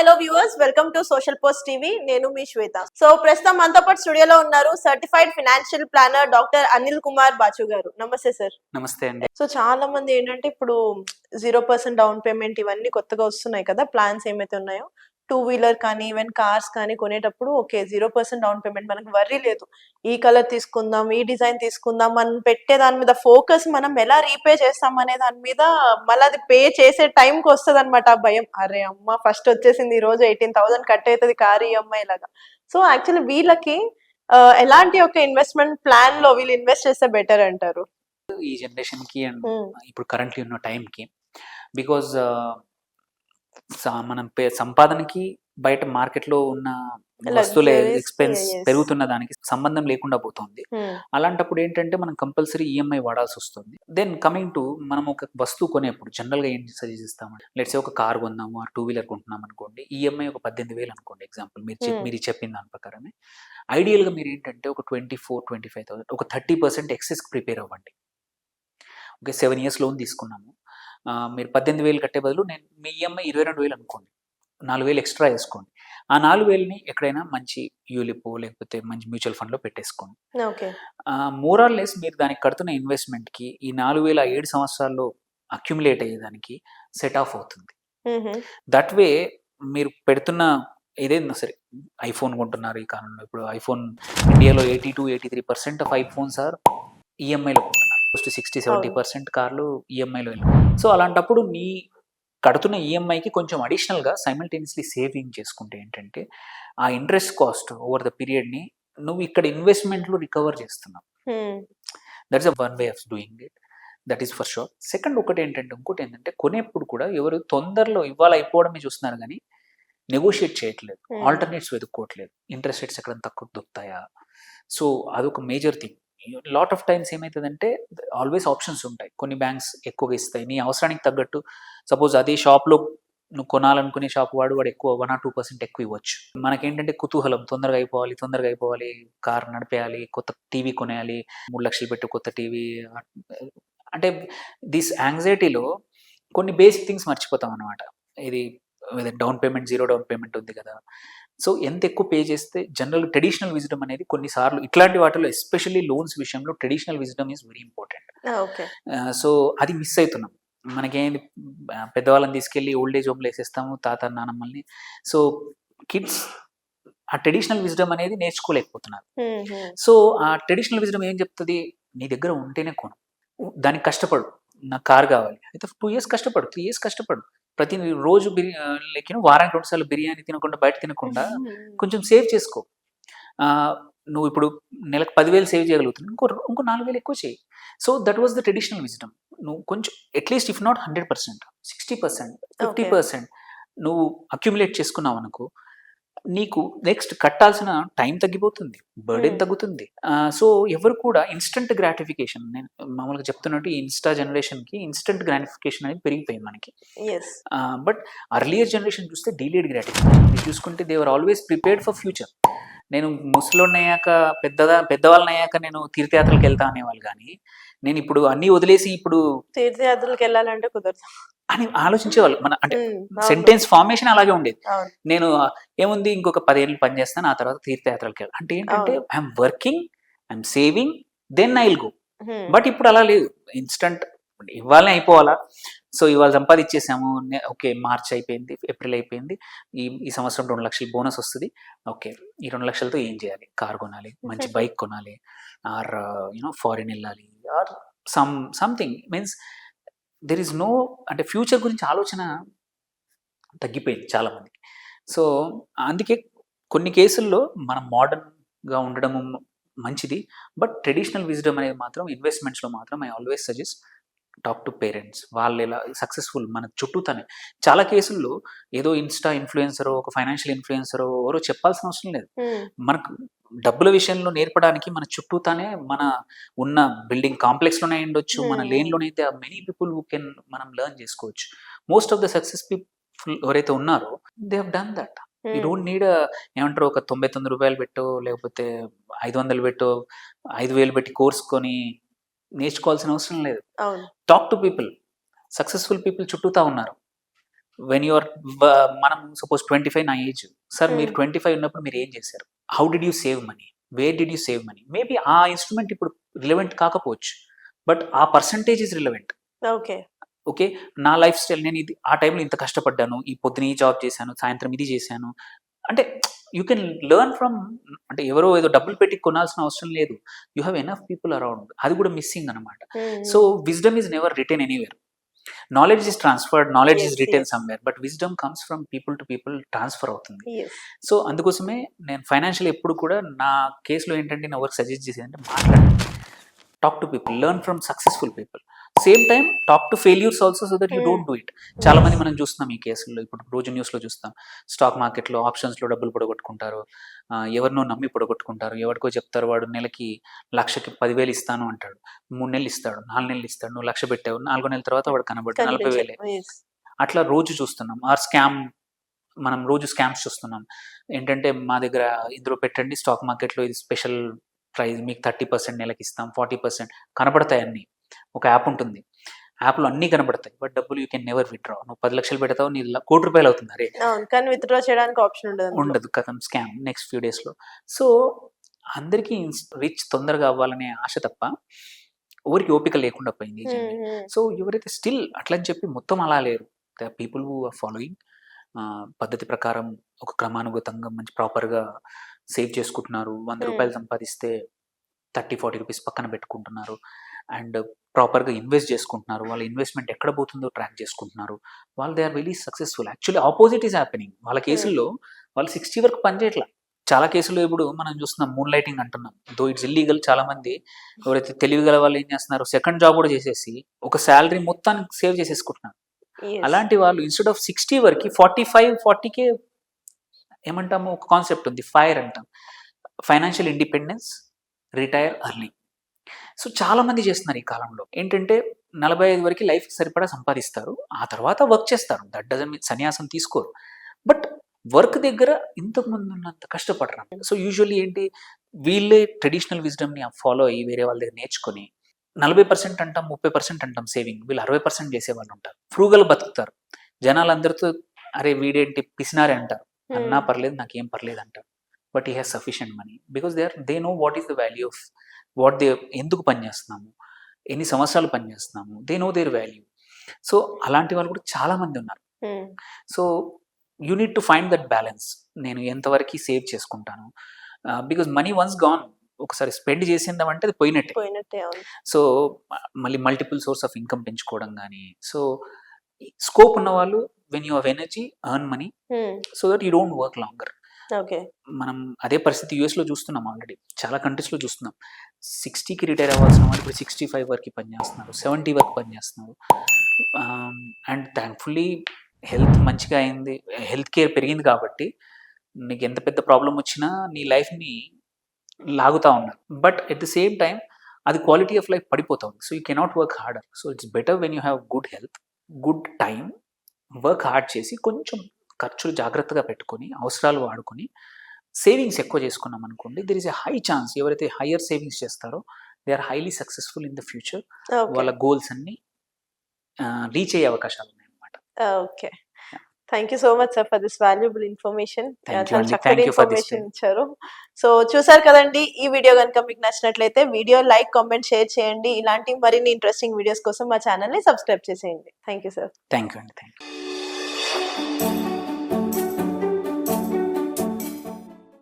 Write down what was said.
Hello viewers, welcome to social post TV. నేను మీ Shweta. So ప్రస్తుతం మనతో పాటు స్టూడియోలో ఉన్నారు certified financial planner doctor Anil Kumar Bachu garu. నమస్తే సార్. నమస్తే అండి. సో చాలా మంది ఏంటంటే ఇప్పుడు 0% డౌన్ పేమెంట్ ఇవన్నీ కొత్తగా వస్తున్నాయి కదా, ప్లాన్స్ ఏమైతే ఉన్నాయో 2 వీలర్ కానీ ఈవెన్ కార్స్ కానీ కొనేటప్పుడు ఓకే 0% డౌన్ పేమెంట్, మనకి వర్రీ లేదు, ఈ కలర్ తీసుకుందాం, ఈ డిజైన్ తీసుకుందాం అని పెట్టే దాని మీద ఫోకస్ మనం ఎలా రీపే చేస్తాం అనే దాని మీద, మళ్ళీ అది పే చేసే టైంకి వస్తుంది అనమాట ఆ భయం. అరే అమ్మ ఫస్ట్ వచ్చేసింది, ఈ రోజు 18,000 కట్ అవుతుంది కార్ ఈఎంఐ లాగా. సో యాక్చువల్లీ వీళ్ళకి ఎలాంటి ఒక ఇన్వెస్ట్మెంట్ ప్లాన్ లో వీళ్ళు ఇన్వెస్ట్ చేస్తే బెటర్ అంటారు ఈ జనరేషన్ కి అండ్ ఇప్పుడు కరెంట్లీ ఉన్న టైం కి? బికాజ్ మనం సంపాదనకి బయట మార్కెట్ లో ఉన్న వస్తువుల ఎక్స్పెన్స్ పెరుగుతున్న దానికి సంబంధం లేకుండా పోతుంది. అలాంటప్పుడు ఏంటంటే మనం కంపల్సరీ ఈఎంఐ వాడాల్సి వస్తుంది. దెన్ కమింగ్ టు మనం ఒక వస్తువు కొనేప్పుడు జనరల్ గా ఏం సజెస్ట్ ఇస్తామంటే, లెట్స్ ఒక కార్ కొందాము, ఆ 2 వీలర్ కొంటున్నాం అనుకోండి, ఈఎంఐ ఒక 18,000 అనుకోండి ఎగ్జాంపుల్, మీరు చెప్పిన దాని ప్రకారమే. ఐడియల్ గా మీరు ఏంటంటే ఒక 24,000-25,000 ఒక 30% ఎక్సెస్ ప్రిపేర్ అవ్వండి. ఓకే, 7 years లోన్ తీసుకున్నాము, మీరు 18,000 కట్టే బదులు నేను మీ ఈఎంఐ 22,000 అనుకోండి, 4,000 ఎక్స్ట్రా వేసుకోండి. ఆ 4,000ని ఎక్కడైనా మంచి యూలిపో లేకపోతే మంచి మ్యూచువల్ ఫండ్ లో పెట్టేసుకోండి. మోర్ ఆర్ లెస్ మీరు దానికి కడుతున్న ఇన్వెస్ట్మెంట్ కి ఈ 4,000 7 సంవత్సరాల్లో అక్యుములేట్ అయ్యేదానికి సెట్ ఆఫ్ అవుతుంది. దట్ వే మీరు పెడుతున్న ఏదైనా సరే, ఐఫోన్ కొంటున్నారు ఈ కాలంలో, ఇప్పుడు ఐఫోన్ ఇండియాలో 82-83% ఆఫ్ ఐఫోన్స్ ఆర్ ఈఎంఐలో కొంటున్నారు, 60-70% కార్లు ఈఎంఐలో వెళ్ళారు. సో అలాంటప్పుడు నీ కడుతున్న ఈఎంఐకి కొంచెం అడిషనల్గా సైమల్టేనియస్లీ సేవింగ్ చేసుకుంటే ఏంటంటే ఆ ఇంట్రెస్ట్ కాస్ట్ ఓవర్ ద పీరియడ్ని నువ్వు ఇక్కడ ఇన్వెస్ట్మెంట్లో రికవర్ చేస్తున్నావు. That's a one way of doing it, that is for sure. Second ఇంకోటి ఏంటంటే కొనేప్పుడు కూడా ఎవరు తొందరలో ఇవాళ అయిపోవడమే చూస్తున్నారు కానీ నెగోషియేట్ చేయట్లేదు, ఆల్టర్నేట్స్ వెతుక్కోవట్లేదు, ఇంట్రెస్ట్ రేట్స్ ఎక్కడ తక్కువ దొరుకుతాయా. సో అదొక major thing. Lot of times ఏమవుతుందంటే ఆల్వేస్ ఆప్షన్స్ ఉంటాయి, కొన్ని బ్యాంక్స్ ఎక్కువగా ఇస్తాయి నీ అవసరానికి తగ్గట్టు. సపోజ్ అదే షాప్లో నువ్వు కొనాలనుకునే షాప్ వాడు ఎక్కువ 1 or 2% ఎక్కువ ఇవ్వచ్చు. మనకేంటంటే కుతూహలం, తొందరగా అయిపోవాలి, కార్ నడిపేయాలి, కొత్త టీవీ కొనేయాలి, 3 లక్షలు పెట్టి కొత్త టీవీ. అంటే దిస్ యాంగ్జైటీలో కొన్ని బేసిక్ థింగ్స్ మర్చిపోతాం అనమాట. ఇది డౌన్ పేమెంట్, 0 డౌన్ పేమెంట్ ఉంది కదా. సో ఎంత ఎక్కువ పే చేస్తే జనరల్ ట్రెడిషనల్ విజ్డమ్ అనేది కొన్నిసార్లు ఇట్లాంటి వాటిలో, ఎస్పెషల్లీ లోన్స్ విషయంలో traditional wisdom is very important. So అది మిస్ అవుతున్నాం. మనకేంది, పెద్దవాళ్ళని తీసుకెళ్ళి ఓల్డ్ ఏజ్ హోమ్లో వేసేస్తాము, తాత నానమ్మల్ని. సో కిడ్స్ ఆ ట్రెడిషనల్ విజ్డమ్ అనేది నేర్చుకోలేకపోతున్నారు. సో ఆ ట్రెడిషనల్ విజ్డమ్ ఏం చెప్తుంది, నీ దగ్గర ఉంటేనే కొను, దానికి కష్టపడు, నాకు కార్ కావాలి అయితే 2 years కష్టపడు, 3 years కష్టపడు, ప్రతి రోజు వారానికి 2 సార్లు బిర్యానీ తినకుండా, బయట తినకుండా కొంచెం సేవ్ చేసుకో. నువ్వు ఇప్పుడు నెలకు 10,000 సేవ్ చేయగలుగుతున్నావు, ఇంకో 4,000 ఎక్కువ చేయి. So that was the traditional wisdom. నువ్వు కొంచెం అట్లీస్ట్ ఇఫ్ నాట్ 100%, 60%, 50% నువ్వు అక్యుములేట్ చేసుకున్నావు అనుకో, నీకు నెక్స్ట్ కట్టాల్సిన టైం తగ్గిపోతుంది, బర్డెన్ తగ్గుతుంది. సో ఎవరు కూడా ఇన్స్టంట్ గ్రాటిఫికేషన్, నేను మామూలుగా చెప్తున్నట్టు ఈ ఇన్స్టా జనరేషన్కి ఇన్స్టంట్ గ్రాటిఫికేషన్ అనేది పెరిగిపోయింది మనకి. బట్ అర్లియర్ జనరేషన్ చూస్తే డీలేడ్ గ్రాటిఫికేషన్. మీరు చూసుకుంటే they are always prepared for future. నేను ముసలోడిని అయ్యాక, పెద్దవాళ్ళని అయ్యాక నేను తీర్థయాత్రలకు వెళ్తా అనేవాళ్ళు, కానీ నేను ఇప్పుడు అన్ని వదిలేసి ఇప్పుడు తీర్థయాత్రలకు వెళ్ళాలంటే కుదరదు అని ఆలోచించేవాళ్ళు. మన అంటే సెంటెన్స్ ఫార్మేషన్ అలాగే ఉండేది. నేను ఏముంది, ఇంకొక 10 ఏళ్ళు పని చేస్తాను, ఆ తర్వాత తీర్థయాత్రలకు వెళ్ళాలి అంటే ఏంటంటే I'm working, I'm saving, then I will go. But ఇప్పుడు అలా లేదు, ఇన్స్టంట్ ఇవాళనే అయిపోవాలా. సో ఇవాళ సంపాదించేసాము, ఓకే మార్చ్ అయిపోయింది, ఏప్రిల్ అయిపోయింది, ఈ సంవత్సరం 2 లక్షలు బోనస్ వస్తుంది, ఓకే ఈ 2 లక్షలతో ఏం చేయాలి, కార్ కొనాలి, మంచి బైక్ కొనాలి, ఆర్ ఫారిన్ వెళ్ళాలి, or something. Means there is no, అంటే ఫ్యూచర్ గురించి ఆలోచన తగ్గిపోయింది చాలా మందికి. సో అందుకే కొన్ని కేసుల్లో మనం మోడర్న్గా ఉండడం మంచిది, బట్ ట్రెడిషనల్ విజ్డమ్ అనేది మాత్రం ఇన్వెస్ట్మెంట్స్లో మాత్రం I always suggest talk to parents. వాళ్ళు ఎలా సక్సెస్ఫుల్ మన చుట్టూతోనే. చాలా కేసుల్లో ఏదో ఇన్స్టా ఇన్ఫ్లుయెన్సరో, ఒక ఫైనాన్షియల్ ఇన్ఫ్లుయెన్సరో ఎవరో చెప్పాల్సిన అవసరం లేదు. మనకు డబ్బుల విషయంలో నేర్పడానికి మన చుట్టూతానే, మన ఉన్న బిల్డింగ్ కాంప్లెక్స్లోనే ఉండొచ్చు, మన లేన్లోనైతే మెనీ పీపుల్ హూ కెన్ మనం లెర్న్ చేసుకోవచ్చు. Most of the success people ఎవరైతే ఉన్నారో they have done that. You don't need ఏమంటారు, ఒక 99 రూపాయలు పెట్టో లేకపోతే 500 పెట్టో 5,000 పెట్టి కోర్స్ కొని నేర్చుకోవాల్సిన అవసరం లేదు. Talk to people, successful people చుట్టూతా ఉన్నారు. వెన్ యూఆర్ మనం సపోజ్ 25 నా ఏజ్ సార్, మీరు 25 ఉన్నప్పుడు మీరు ఏం చేశారు? How did you save money? Where did you save money? Maybe ఆ ఇన్స్ట్రుమెంట్ ఇప్పుడు రిలవెంట్ కాకపోవచ్చు, బట్ ఆ పర్సంటేజ్ ఇస్ రిలవెంట్. ఓకే, నా లైఫ్ స్టైల్, నేను ఇది ఆ టైంలో ఇంత కష్టపడ్డాను, ఈ పొద్దున ఈ జాబ్ చేశాను, సాయంత్రం ఇది చేశాను అంటే యూ కెన్ లెర్న్ ఫ్రమ్. అంటే ఎవరో ఏదో డబ్బులు పెట్టి కొనాల్సిన అవసరం లేదు. You have enough people around. అది కూడా మిస్సింగ్ అనమాట. So wisdom is never retain anywhere. Knowledge is transferred, knowledge is retain somewhere, but wisdom comes from people to people, transfer అవుతుంది. సో అందుకోసమే నేను ఫైనాన్షియల్ ఎప్పుడు కూడా నా కేసులో ఏంటంటే నా వర్క్ సజెస్ట్ చేసేది అంటే మాట్లాడండి, talk to people, learn from successful people, same time talk to failures also, so that you don't do it. చాలా మంది మనం చూస్తున్నాం ఈ కేసుల్లో, ఇప్పుడు రోజు న్యూస్లో చూస్తాం, స్టాక్ మార్కెట్లో ఆప్షన్స్లో డబ్బులు పొడగొట్టుకుంటారు, ఎవరినో నమ్మి పొడగొట్టుకుంటారు, ఎవరికో చెప్తారు వాడు నెలకి 1,00,000కి 10,000 ఇస్తాను అంటాడు, 3 నెలలు ఇస్తాడు, 4 నెలలు ఇస్తాడు, నువ్వు 1,00,000 పెట్టావు, 4 నెలల తర్వాత వాడు కనబడ్డాడు 40,000. అట్లా రోజు చూస్తున్నాం. ఆర్ స్కామ్, మనం రోజు స్కామ్స్ చూస్తున్నాం. ఏంటంటే మా దగ్గర ఇందులో పెట్టండి స్టాక్ మార్కెట్లో, ఇది స్పెషల్ ప్రైజ్, మీకు 30% నెలకి ఇస్తాం, 40% కనబడతాయి అన్నీ. ఒక యాప్ ఉంటుంది, యాప్లో అన్నీ కనబడతాయి, బట్ డబ్బులు యూ కెన్ నెవర్ విత్డ్రా. నువ్వు 10 లక్షలు పెడతావు, నీ ₹1 కోటి అవుతుంది, అరే కానీ విత్డ్రా చేయడానికి ఆప్షన్ ఉండదు, కథం స్కామ్ నెక్స్ట్ ఫ్యూ డేస్లో. సో అందరికీ రిచ్ తొందరగా అవ్వాలనే ఆశ తప్ప ఎవరికి ఓపిక లేకుండా పోయింది. సో ఎవరైతే స్టిల్ అట్లా అని చెప్పి మొత్తం అలా లేరు, the people who are following పద్ధతి ప్రకారం ఒక క్రమానుగతంగా మంచి ప్రాపర్గా సేవ్ చేసుకుంటున్నారు. ₹100 సంపాదిస్తే 30-40 రూపీస్ పక్కన పెట్టుకుంటున్నారు, అండ్ ప్రాపర్గా ఇన్వెస్ట్ చేసుకుంటున్నారు. వాళ్ళ ఇన్వెస్ట్మెంట్ ఎక్కడ పోతుందో ట్రాక్ చేసుకుంటున్నారు. వాళ్ళు they are very successful. Actually opposite is happening. వాళ్ళ కేసుల్లో వాళ్ళు 60 వరకు పనిచేయట్లా. చాలా కేసుల్లో ఇప్పుడు మనం చూస్తున్నాం, మూన్ లైటింగ్ అంటున్నాం, దో ఇట్స్ ఇల్లీగల్. చాలా మంది ఎవరైతే తెలివిగల వాళ్ళు ఏం చేస్తున్నారు, సెకండ్ జాబ్ కూడా చేసేసి ఒక శాలరీ మొత్తానికి సేవ్ చేసేసుకుంటున్నారు. అలాంటి వాళ్ళు ఇన్స్టెడ్ ఆఫ్ 60 వరకు 45-40K ఏమంటాము, ఒక కాన్సెప్ట్ ఉంది, ఫైర్ అంటాం, financial independence, retire early. So చాలా మంది చేస్తున్నారు ఈ కాలంలో. ఏంటంటే 45 వరకు లైఫ్ సరిపడా సంపాదిస్తారు, ఆ తర్వాత వర్క్ చేస్తారు. దట్ డజంట్ మీన్ సన్యాసం తీసుకోరు, బట్ వర్క్ దగ్గర ఇంతకుముందు ఉన్నంత కష్టపడరు. సో యూజువల్లీ ఏంటి, వీళ్ళే ట్రెడిషనల్ విజ్డమ్ని ఫాలో అయ్యి వేరే వాళ్ళ దగ్గర నేర్చుకొని 40% అంటాం, 30% అంటాం సేవింగ్, వీళ్ళు 60% చేసే వాళ్ళు ఉంటారు. ఫ్రూగల్ బతుకుతారు. జనాలందరితో అరే వీడేంటి పిసినారే అంటారు, అన్నా పర్లేదు నాకేం పర్లేదు అంటారు, but he has sufficient money because they know what is the value of what they, ఎందుకు పనిచేస్తున్నాము, ఎన్ని సంవత్సరాలు పనిచేస్తున్నాము, they know their value. So అలాంటి వాళ్ళు కూడా చాలా మంది ఉన్నారు. So you need to find that balance. నేను ఎంతవరకు సేవ్ చేసుకుంటాను, బికాస్ మనీ వన్స్ గాన్, ఒకసారి స్పెండ్ చేసిందామంటే అది పోయినట్టే. సో మళ్ళీ మల్టిపుల్ సోర్స్ ఆఫ్ ఇన్కమ్ పెంచుకోవడం కానీ, సో స్కోప్ ఉన్న వాళ్ళు when you have energy earn money so that you don't work longer. మనం అదే పరిస్థితి యూఎస్లో చూస్తున్నాం, ఆల్రెడీ చాలా కంట్రీస్లో చూస్తున్నాం. 60కి రిటైర్ అవ్వాల్సిన వాళ్ళు ఇప్పుడు 65 వరకు పనిచేస్తున్నారు, 70 వరకు పనిచేస్తున్నారు. అండ్ థ్యాంక్ఫుల్లీ హెల్త్ మంచిగా అయింది, హెల్త్ కేర్ పెరిగింది కాబట్టి నీకు ఎంత పెద్ద ప్రాబ్లం వచ్చినా నీ లైఫ్ని లాగుతూ ఉన్నారు. But at the same time అది క్వాలిటీ ఆఫ్ లైఫ్ పడిపోతా ఉంది. So you cannot work harder. So it's better when you have good health, good time, work hard చేసి కొంచెం ఖర్చులు జాగ్రత్తగా పెట్టుకొని అవసరాలు వాడుకొని సేవింగ్స్ ఎక్కువ చేసుకున్నాం అనుకోండి, there is a high chance ఎవరైతే హయ్యర్ సేవింగ్స్ చేస్తారో they are highly successful in the future. వాళ్ళ గోల్స్ అన్ని రీచ్ అయ్యే అవకాశాలు ఉన్నాయి అన్నమాట. Okay, thank you so much sir for this valuable information. చాలా చక్కటి ఇన్ఫర్మేషన్ ఇచ్చారు. సో చూసారు కదండి, ఈ వీడియో కనుక మీకు నచ్చినట్లయితే వీడియో లైక్, కామెంట్, షేర్ చేయండి. ఇలాంటి మరిన్ని ఇంట్రెస్టింగ్ వీడియోస్ కోసం మా ఛానల్ని సబ్స్క్రైబ్ చేసేయండి. Thank you sir. Thank you అండి. Thank you.